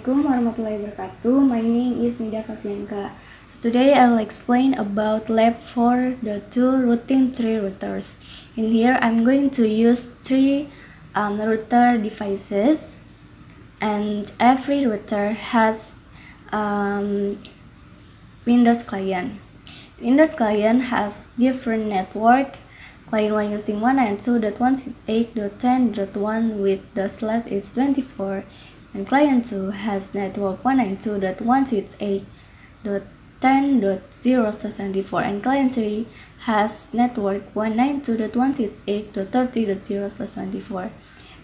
Assalamualaikum warahmatullahi wabarakatuh. My name is Nida Fabianka. So today I will explain about Lab 4.2 Routing Tree Routers. In here I'm going to use three router devices, and every router has Windows client. Windows client has different network. Client 1 using 192.168.10.1 with the slash is 24, and client 2 has network 192.168.10.0/24, and client 3 has network 192.168.30.0/24.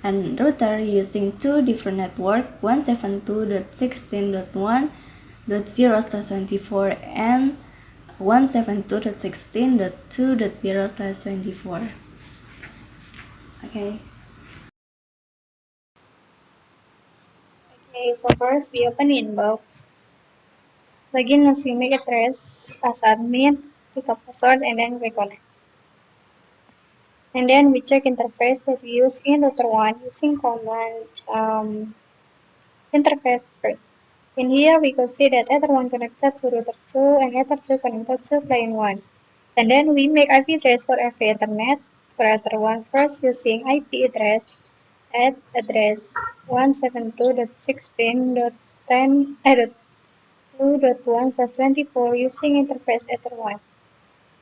And router using two different network 172.16.1.0/24 and 172.16.2.0/24. Okay. Okay, so first we open inbox, login using make address as admin, pick up password, and then we connect. And then we check interface that we use in router 1 using command interface print. In here we could see that Ether 1 connected to router 2 and Ether 2 connected to client 1. And then we make IP address for every Ethernet. For Ether 1 first using IP address at address 172.16.10.2.1/24 using interface Ether 1.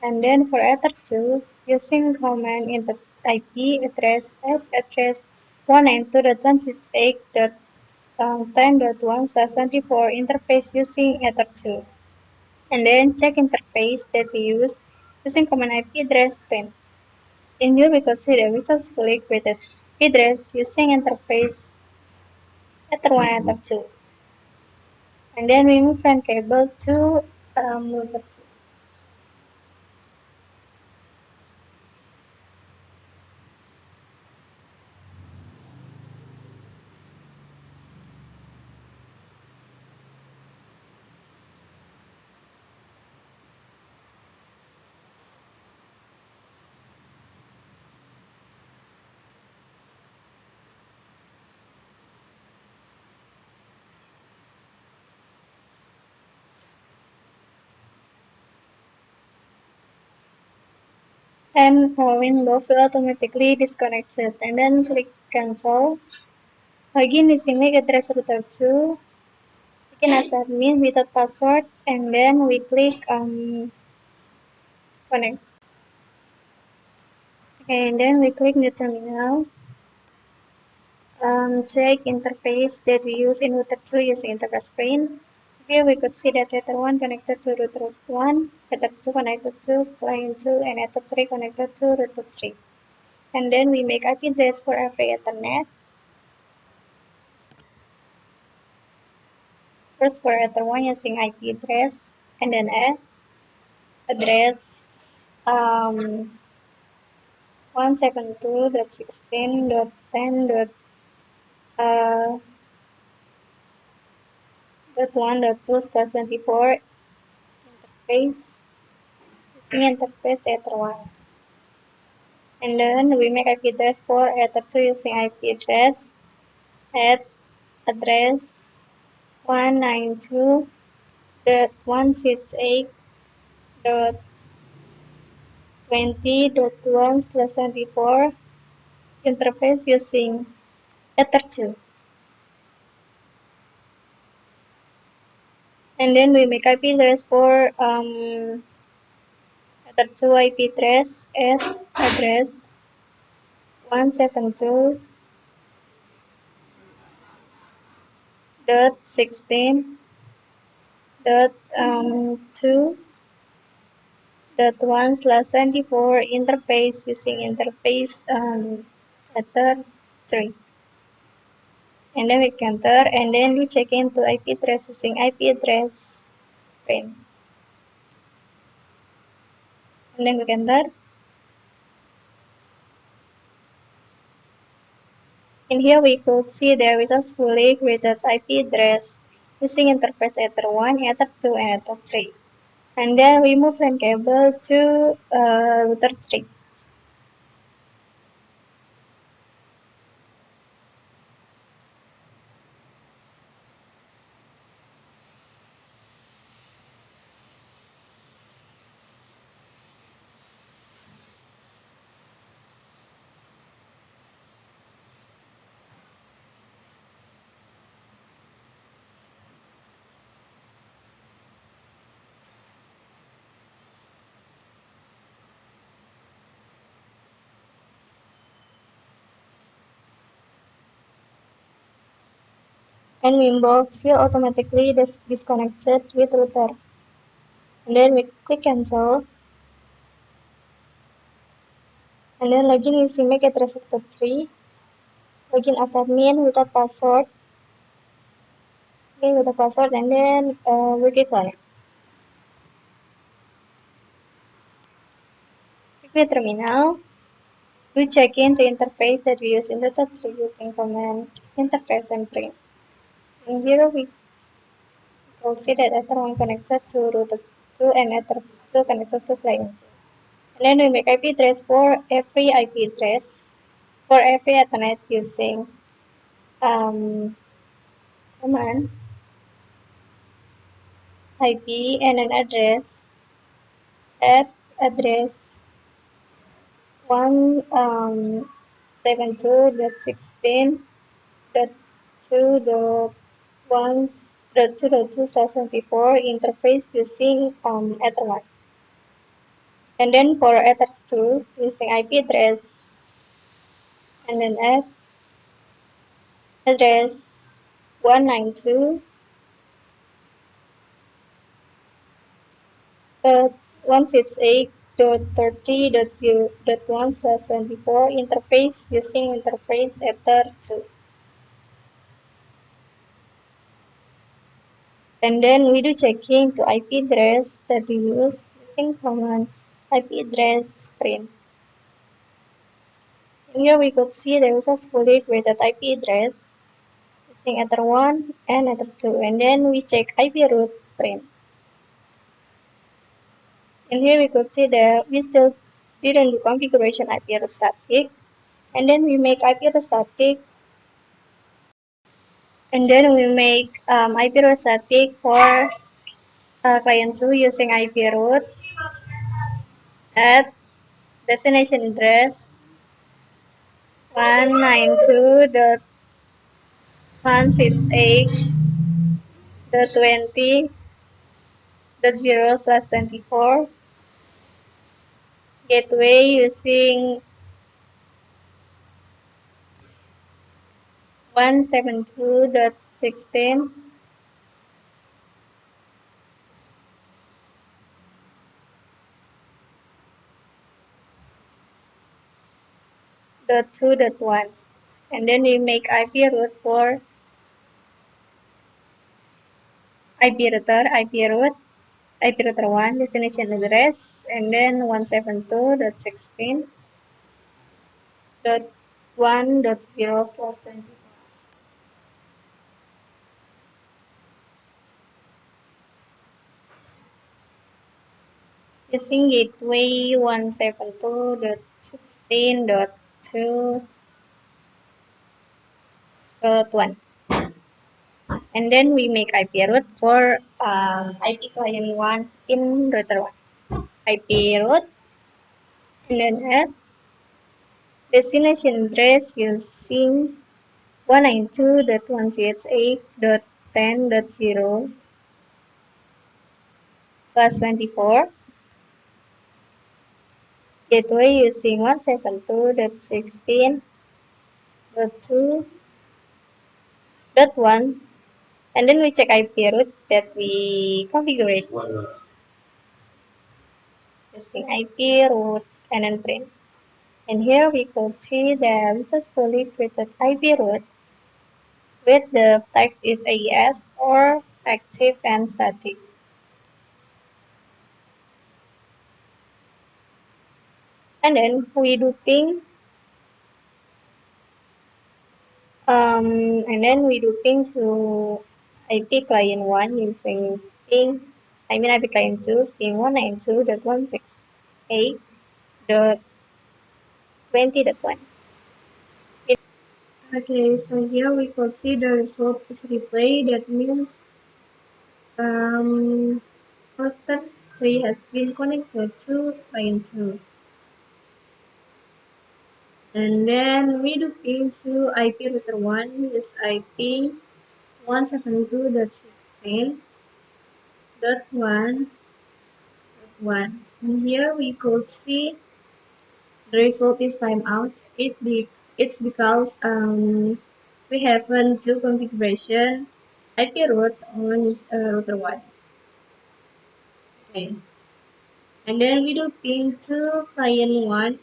And then for Ether 2 using command input IP address at address 192.168.10.1/24 interface using Ether 2. And then check interface that we use using command IP address print. In here we could see that we successfully created address using interface Ether 1 and Ether 2. And then we move fan cable to router 2. And Windows will automatically disconnect it. And then click cancel. Again using make address router 2. Again as admin without password, and then we click connect. And then we click new terminal. Check interface that we use in router 2 using interface print. Here we could see that Ether 1 connected to router 1, Ether 2 connected to client 2, and Ether 3 connected to router 3. And then we make IP address for every Ethernet. First for Ether 1 using IP address, and then address 172.16.10.1.2/24 interface using interface Ether 1. And then we make IP address for Ether 2 using IP address at address 192.168.20.1/24 interface using Ether 2. And then we make IP address for Ether 2 IP address at address 172.16.2.1/24 interface using interface Ether 3. And then we enter, and then we check into IP address using IP address print. And then we enter. In here we could see there is a fully created IP address using interface Ether 1, Ether 2, and Ether 3. And then we move LAN cable to router 3. and inbox will automatically disconnected with router. And then we click cancel. And then login in Simak at receptor 3. Login as admin without password. Okay, without password, and then we click connect. Click the terminal. We check in the interface that we use in the touch using command interface and print. In here we will see that Ether1 connected to router 2 and Ether2 connected to client 2. And then we make IP address for every IP address for every Ethernet using command IP and an address at address 172.16.2.1.2.2/24 interface using Ethernet. And then for Ether2 using IP address and then address 192.168.30.1/24 interface using interface Ether2. And then we do checking to IP address that we use using command IP address print. And here we could see the successfully created IP address using Ether1 and Ether2. And then we check IP root print. And here we could see that we still didn't do configuration IP root static. And then we make IP root static. And then we make IP root static for client 2 using IP root at destination address 192.168.20.0/24 gateway using 172.16.2.1. And then we make IP root for IP router 1 destination address, and then 172.16.1.0/24. Using gateway 172.16.2.1. And then we make IP root for IP client 1 in router 1. IP root, and then add destination address using 192.168.10.0/24. Gateway using 172.16.2.1. And then we check IP root that we configured using IP root and then print. And here we could see the successfully created IP root with the text is AES or active and static. And then we do ping to IP client 1 using IP client 2 ping 192.168.20.1. Okay, so here we could see the result is replay. That means router 3 has been connected to client 2. And then we do ping to IP router 1 is IP 172.16.1.1. And here we could see the result is timeout. It's because we haven't do configuration IP route on router 1. Okay. And then we do ping to client 1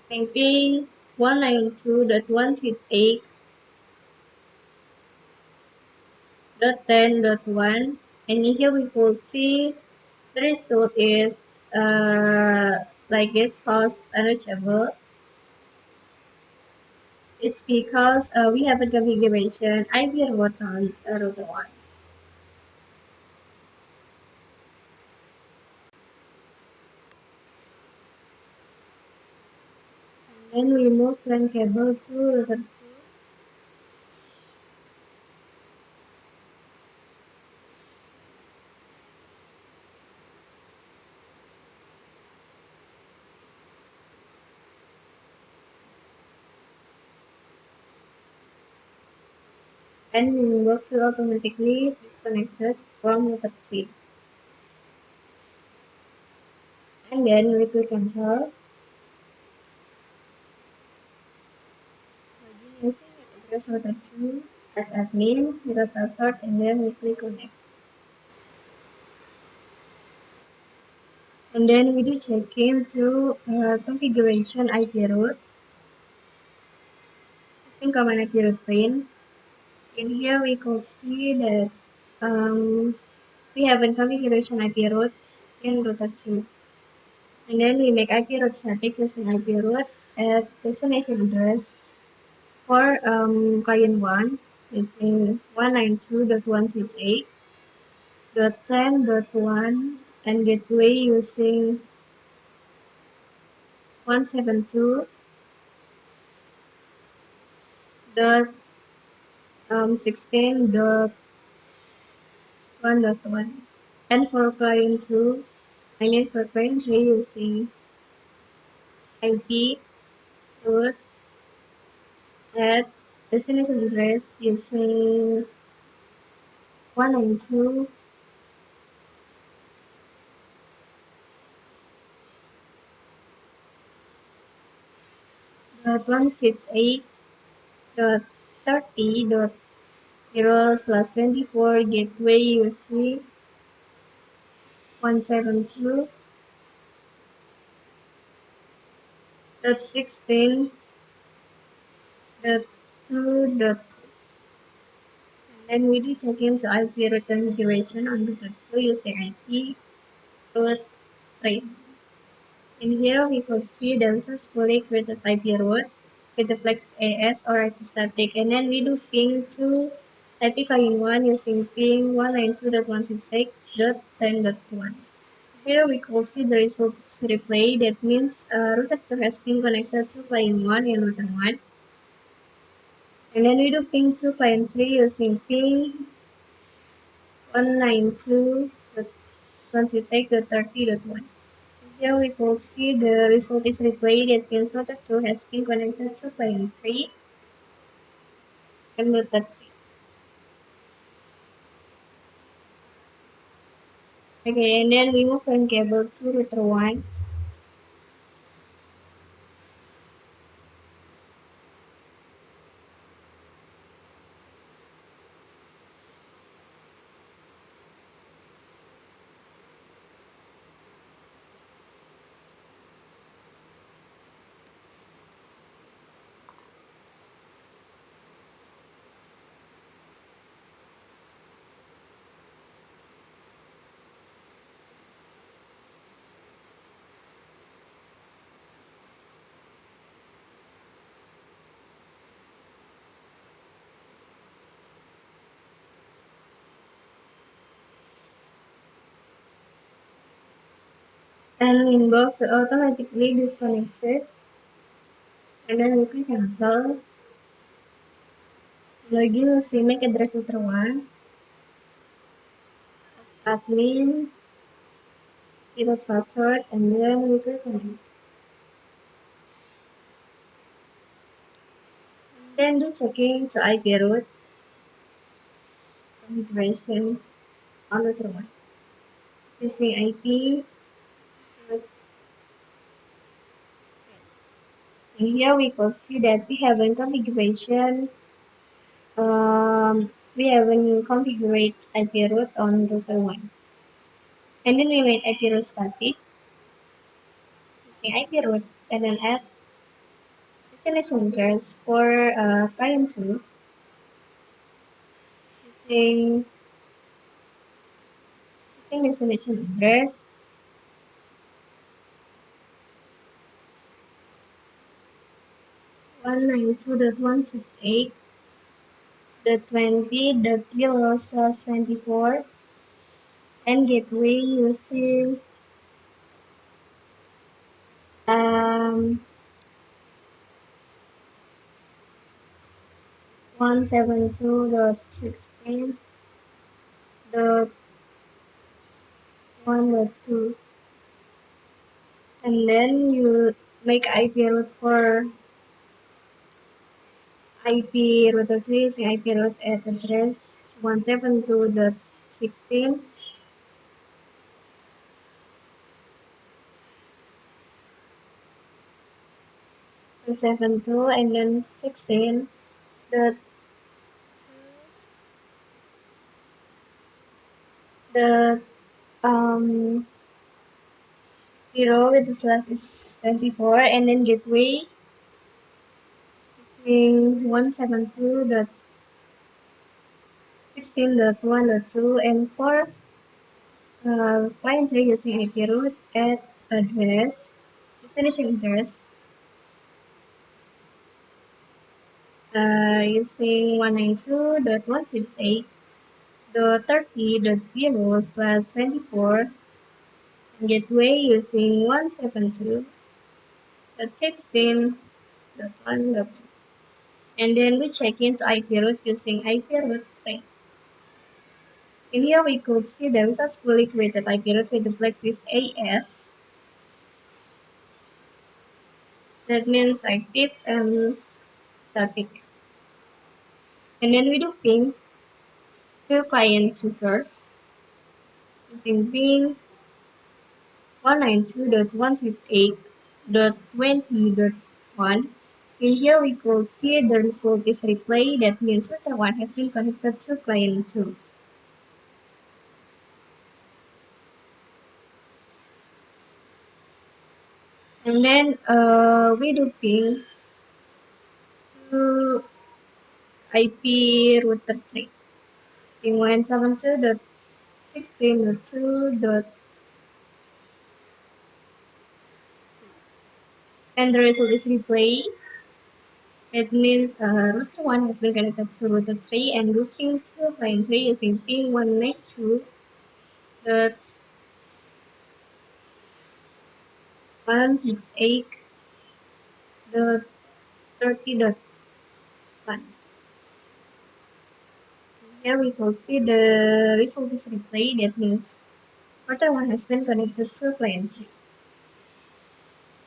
using ping 192.168.10.1. And here we could see the result is like this host unreachable. It's because we have a configuration IP route on router 1. Then we move LAN cable to router 2. And Windows will automatically disconnected from router 3. And then we click cancel. Login using address router 2 as admin without password, and then we click connect. And then we do check into configuration IP route using command IP route print. In here we could see that we have a configuration IP route in router 2. And then we make IP route static using IP route at destination address for client 1 using 192.168.10.1 and gateway using 172.16.1.1. And for client 2, for client 3 using IP route at destination address using 192.168.30.0/24 gateway using 172.16.2. And we do check in the IP route configuration on router 2 using IP route frame. In here we could see there is a fully created IP route with the flex AS or IP static, and then we do ping to IP client 1 using ping 192.168.10.1. Here we could see the results replay. That means router 2 has been connected to client 1 in router 1. And then we do ping to client 3 using ping 192.168.30.1. Here we could see the result is replayed. That means router 2 has been connected to client 3 and router 3. Okay, and then we move LAN cable to router 1. And Windows automatically disconnected. And then we click cancel. Login Simak address router 1 as admin without password, and then we click connect. Then do checking to IP route configuration on router 1 using IP. And here we could see that we have a configuration we haven't configured IP route on router 1. And then we made IP route static using IP route and then add destination address for client 2 using destination address 192.168.20.0/24 and gateway using um, 172.16.1.2, and then you make IP route for IP route address IP route at address 172.16 172 and then 16 the um 0 with the slash is 24 and then gateway using 172.16.1.2 and for client 3 using IP route at address destination address using 192.168.30.0/24 and gateway using 172.16.1.2. And then we check into IP route using IP route 3. In here we could see the successfully created IP route with the flex is AS. That means active and static. And then we do ping to client 2 first using ping 192.168.20.1. In here we could see the result is replay. That means router 1 has been connected to client 2. And then we do ping to IP router 3. Ping 172.16.2. And the result is replay. It means router 1 has been connected to router 3 and looping to client 3 using ping 192.168.30.1. Here we could see the result is replay. That means router 1 has been connected to client 3.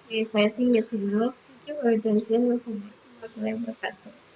Okay, so I think that's enough. Thank you for your attention. Wassalamualaikum warahmatullahi wabarakatuh.